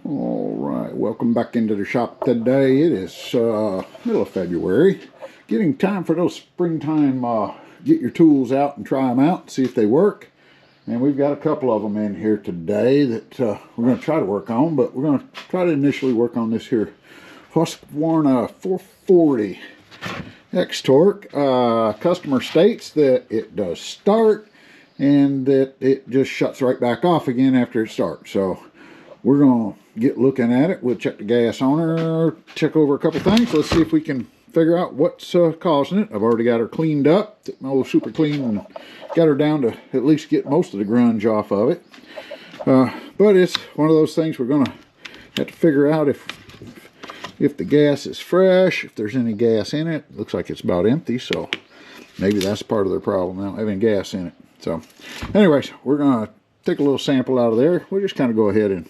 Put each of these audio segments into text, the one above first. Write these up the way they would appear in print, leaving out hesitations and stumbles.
All right, welcome back into the shop today. It is middle of February, getting time for those springtime get your tools out and try them out, see if they work. And we've got a couple of them in here today that we're going to try to work on, but we're going to try to initially work on this here Husqvarna 440 X-Torque. Customer states that it does start and that it just shuts right back off again after it starts. So we're going to get looking at it. We'll check the gas on her, check over a couple things. Let's see if we can figure out what's causing it. I've already got her cleaned up, oh, super clean, and got her down to at least get most of the grunge off of it. But it's one of those things we're going to have to figure out if the gas is fresh, if there's any gas in it. Looks like it's about empty, so maybe that's part of the problem, not having gas in it. So anyways, we're going to take a little sample out of there. We'll just kind of go ahead and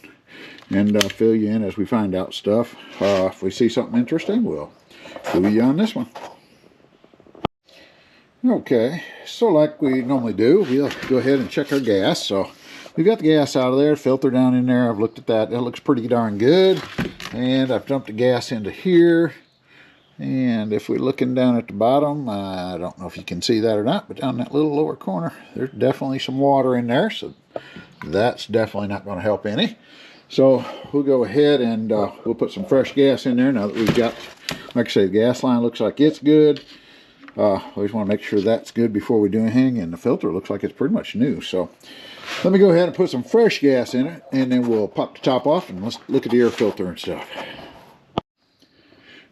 fill you in as we find out stuff. If we see something interesting, we'll fill you on this one. Okay, so like we normally do, we'll go ahead and check our gas. So we've got the gas out of there, filter down in there. I've looked at that. That looks pretty darn good. And I've dumped the gas into here. And if we're looking down at the bottom, I don't know if you can see that or not, but down that little lower corner, there's definitely some water in there. So that's definitely not going to help any. So we'll go ahead and we'll put some fresh gas in there now that we've got, like I say, the gas line looks like it's good. Always want to make sure that's good before we do anything, and the filter looks like it's pretty much new. So let me go ahead and put some fresh gas in it, and then we'll pop the top off and let's look at the air filter and stuff.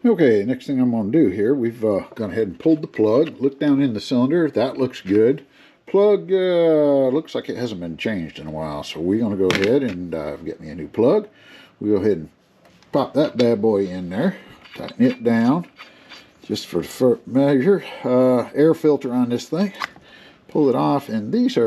Okay, next thing I'm going to do here, we've gone ahead and pulled the plug, looked down in the cylinder. That looks good. Plug looks like it hasn't been changed in a while, so we're going to go ahead and get me a new plug. We'll go ahead and pop that bad boy in there, tighten it down just for measure. Air filter on this thing, pull it off, and these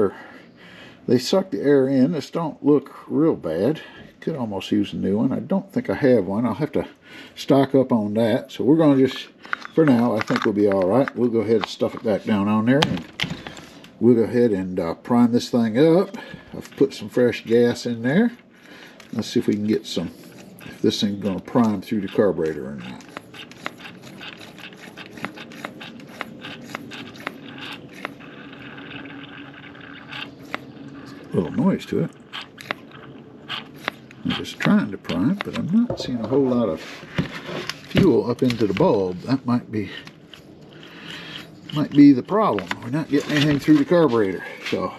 they suck the air in. This don't look real bad. Could almost use a new one. I don't think I have one. I'll have to stock up on that. So we're going to just, for now, I think we'll be all right. We'll go ahead and stuff it back down on there, and we'll go ahead and prime this thing up. I've put some fresh gas in there. Let's see if we can get some, if this thing's going to prime through the carburetor or not. A little noise to it. I'm just trying to prime, but I'm not seeing a whole lot of fuel up into the bulb. That might be the problem. We're not getting anything through the carburetor. So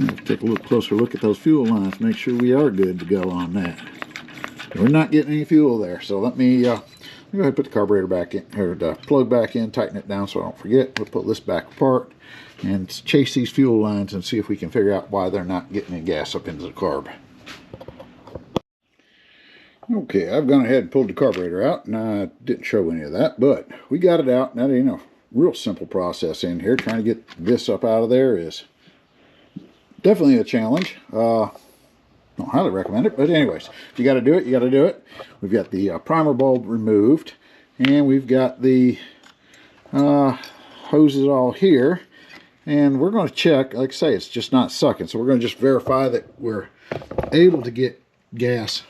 I'll take a little closer look at those fuel lines, make sure we are good to go on that. We're not getting any fuel there. So let me go ahead and put the carburetor back in, or the plug back in, tighten it down so I don't forget. We'll pull this back apart and chase these fuel lines and see if we can figure out why they're not getting any gas up into the carb. Okay, I've gone ahead and pulled the carburetor out, and I didn't show any of that, but we got it out. Now, you know, real simple process in here. Trying to get this up out of there is definitely a challenge. Don't highly recommend it, but anyways, if you got to do it, you got to do it. We've got the primer bulb removed, and we've got the hoses all here. And we're going to check, like I say, it's just not sucking. So we're going to just verify that we're able to get gas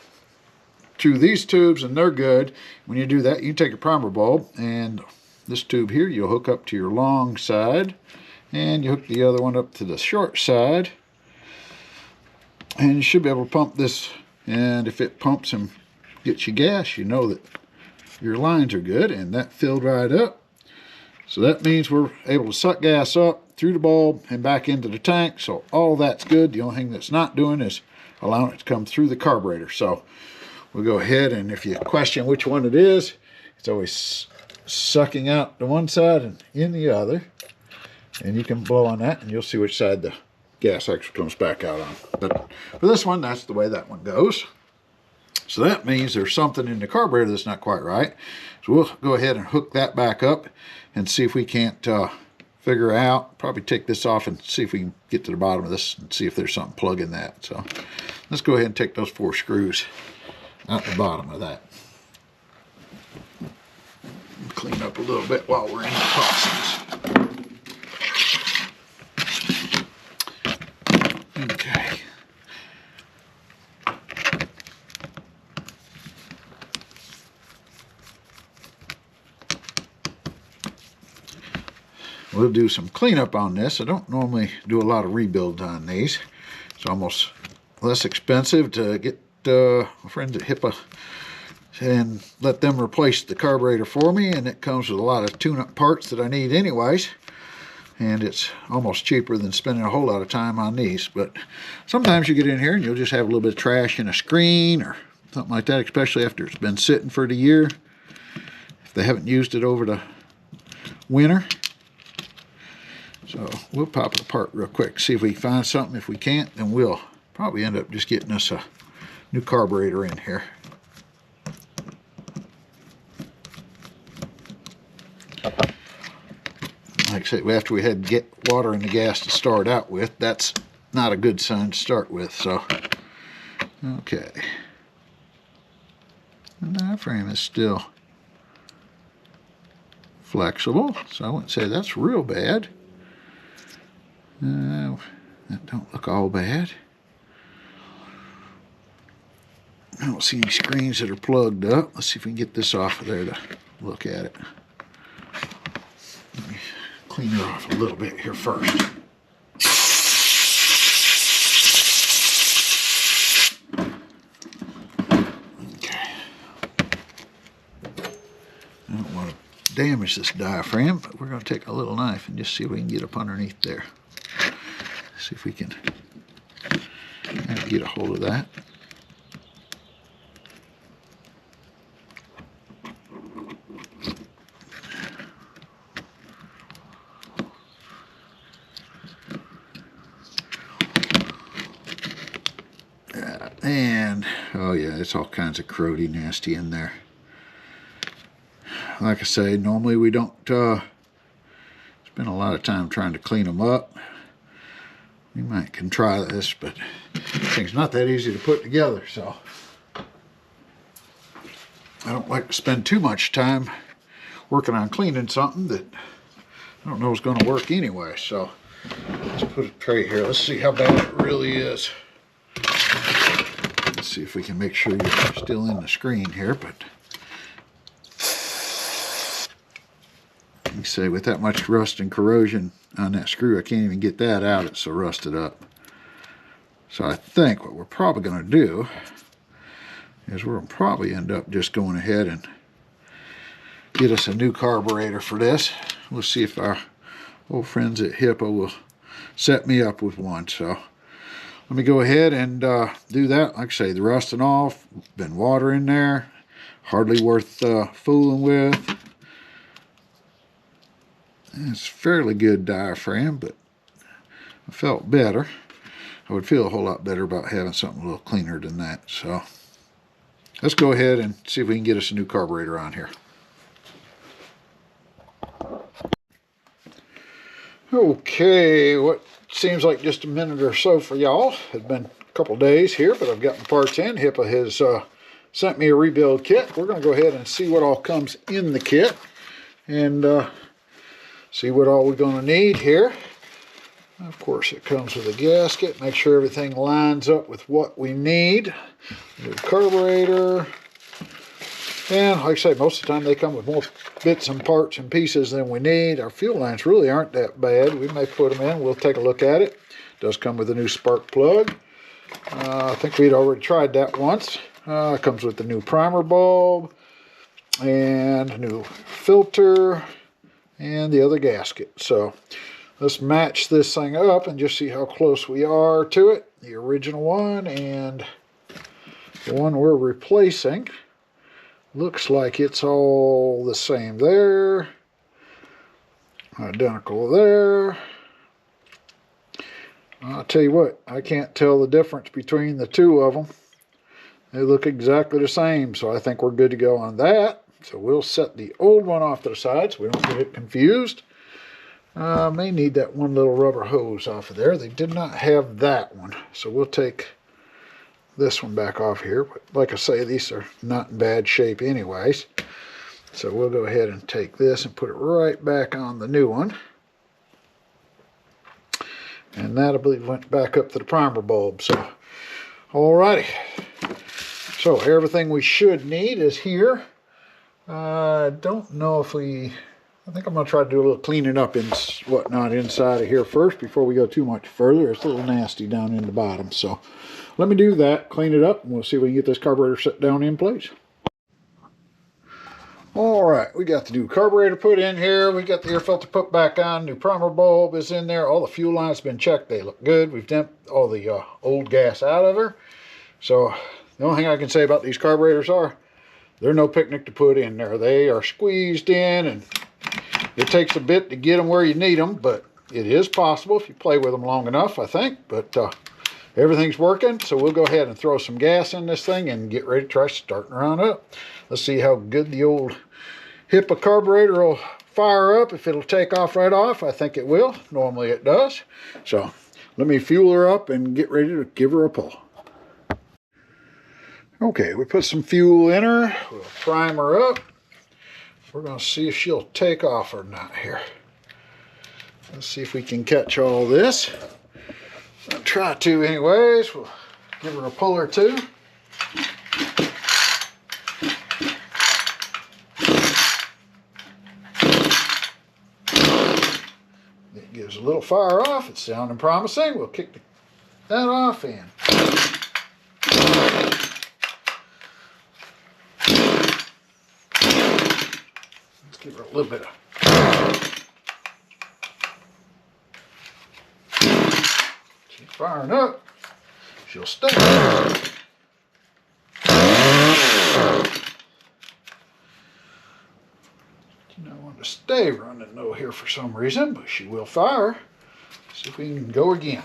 through these tubes, and they're good. When you do that, you can take a primer bulb, and this tube here, you'll hook up to your long side, and you hook the other one up to the short side. And you should be able to pump this, and if it pumps and gets you gas, you know that your lines are good, and that filled right up. So that means we're able to suck gas up through the bulb and back into the tank. So all that's good. The only thing that's not doing is allowing it to come through the carburetor. So we'll go ahead, and if you question which one it is, it's always sucking out the one side and in the other. And you can blow on that and you'll see which side the gas actually comes back out on. But for this one, that's the way that one goes. So that means there's something in the carburetor that's not quite right. So we'll go ahead and hook that back up and see if we can't figure out, probably take this off and see if we can get to the bottom of this and see if there's something plug in that. So let's go ahead and take those 4 screws out the bottom of that. Clean up a little bit while we're in the process. Okay. we'll do some cleanup on this. I don't normally do a lot of rebuilds on these. It's almost less expensive to get my friends at Hipa and let them replace the carburetor for me, and it comes with a lot of tune-up parts that I need anyways, and it's almost cheaper than spending a whole lot of time on these. But sometimes you get in here and you'll just have a little bit of trash in a screen or something like that, especially after it's been sitting for the year, if they haven't used it over the winter. So we'll pop it apart real quick, see if we can find something. If we can't, then we'll probably end up just getting us a new carburetor in here. Like I said, after we had to get water in the gas to start out with, that's not a good sign to start with. So, okay. The diaphragm is still flexible, so I wouldn't say that's real bad. That don't look all bad. I don't see any screens that are plugged up. Let's see if we can get this off of there to look at it. Let me clean her off a little bit here first. Okay. I don't want to damage this diaphragm, but we're going to take a little knife and just see if we can get up underneath there. See if we can get a hold of that. And oh yeah, it's all kinds of corrody nasty in there. Like I say, normally we don't spend a lot of time trying to clean them up. We might can try this, but it's not that easy to put together, so I don't like to spend too much time working on cleaning something that I don't know is going to work anyway. So let's put a tray here. Let's see how bad it really is. Let's see if we can make sure you're still in the screen here, but you say with that much rust and corrosion on that screw, I can't even get that out. It's so rusted up. So I think what we're probably going to do is we're going to probably end up just going ahead and get us a new carburetor for this. We'll see if our old friends at Hipa will set me up with one. So let me go ahead and do that. Like I say, the rusting off, been water in there, hardly worth fooling with. It's a fairly good diaphragm, but I felt better. I would feel a whole lot better about having something a little cleaner than that. So let's go ahead and see if we can get us a new carburetor on here. Okay, what seems like just a minute or so for y'all. It's been a couple days here, but I've gotten parts in. Hipa has sent me a rebuild kit. We're going to go ahead and see what all comes in the kit and see what all we're going to need here. Of course, it comes with a gasket. Make sure everything lines up with what we need. New carburetor. And like I say, most of the time they come with more bits and parts and pieces than we need. Our fuel lines really aren't that bad. We may put them in. We'll take a look at it. It does come with a new spark plug. I think we'd already tried that once. It comes with the new primer bulb and a new filter and the other gasket. So let's match this thing up and just see how close we are to it. The original one and the one we're replacing. Looks like it's all the same there. Identical there. I'll tell you what, I can't tell the difference between the two of them. They look exactly the same, so I think we're good to go on that. So we'll set the old one off to the side so we don't get it confused. May need that one little rubber hose off of there. They did not have that one, so we'll take this one back off here. But like I say, these are not in bad shape anyways. So we'll go ahead and take this and put it right back on the new one. And that, I believe, went back up to the primer bulb. So, alrighty. So everything we should need is here. I don't know if we I think I'm going to try to do a little cleaning up and whatnot inside of here first before we go too much further. It's a little nasty down in the bottom. So let me do that, clean it up, and we'll see if we can get this carburetor set down in place. All right, we got the new carburetor put in here. We got the air filter put back on. New primer bulb is in there. All the fuel lines have been checked. They look good. We've dumped all the old gas out of her. So the only thing I can say about these carburetors are they're no picnic to put in there. They are squeezed in, and it takes a bit to get them where you need them, but it is possible if you play with them long enough, I think. But everything's working, so we'll go ahead and throw some gas in this thing and get ready to try starting around up. Let's see how good the old Hipa carburetor will fire up. If it'll take off right off, I think it will. Normally it does. So let me fuel her up and get ready to give her a pull. Okay, we put some fuel in her. We'll prime her up. We're going to see if she'll take off or not here. Let's see if we can catch all this. I'll try to anyways. We'll give her a pull or two. It gives a little fire off. It's sounding promising. We'll kick that off and let's give her a little bit of she's firing up. She'll stay. I want to stay running though here for some reason, but she will fire. See if we can go again.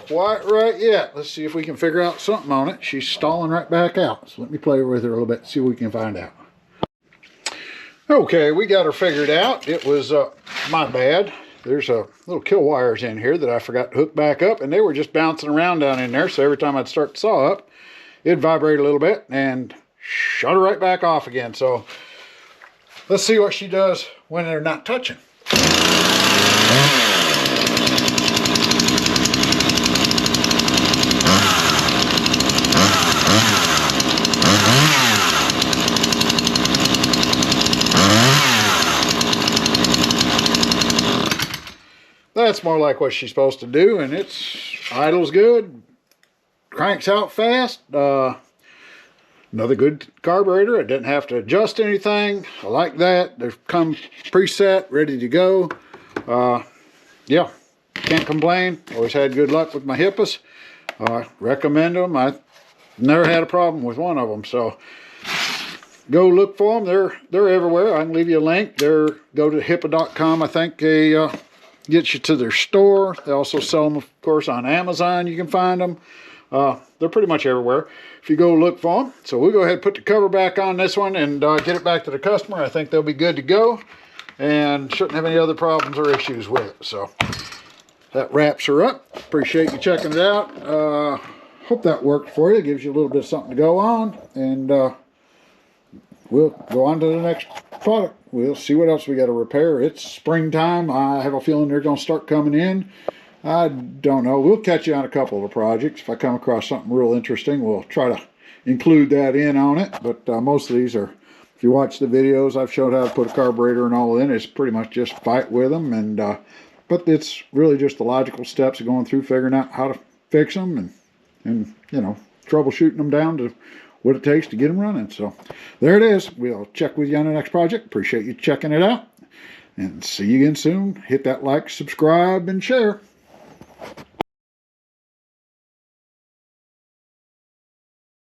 Quite right yet. Let's see if we can figure out something on it. She's stalling right back out. So let me play with her a little bit, see what we can find out. Okay, we got her figured out. It was my bad. There's a little kill wires in here that I forgot to hook back up, and they were just bouncing around down in there. So every time I'd start the saw up, it'd vibrate a little bit and shut her right back off again. So let's see what she does when they're not touching. That's more like what she's supposed to do, and it's idles good, cranks out fast. Another good carburetor. I didn't have to adjust anything. I like that. They come preset, ready to go. Yeah, can't complain. Always had good luck with my Hipas. Recommend them. I never had a problem with one of them. So go look for them. They're everywhere. I can leave you a link. Go to Hipa.com. I think they get you to their store. They also sell them, of course, on Amazon. You can find them. They're pretty much everywhere if you go look for them. So we'll go ahead and put the cover back on this one and get it back to the customer. I think they'll be good to go and shouldn't have any other problems or issues with it. So that wraps her up. Appreciate you checking it out. Hope that worked for you. It gives you a little bit of something to go on, and we'll go on to the next product. We'll see what else we got to repair. It's springtime. I have a feeling they're going to start coming in. I don't know. We'll catch you on a couple of the projects. If I come across something real interesting, we'll try to include that in on it. But most of these are, if you watch the videos, I've showed how to put a carburetor and all in. It's pretty much just fight with them. And but it's really just the logical steps of going through, figuring out how to fix them and you know, troubleshooting them down to what it takes to get them running. So there it is. We'll check with you on the next project. Appreciate you checking it out, and see you again soon. Hit that like, subscribe, and share.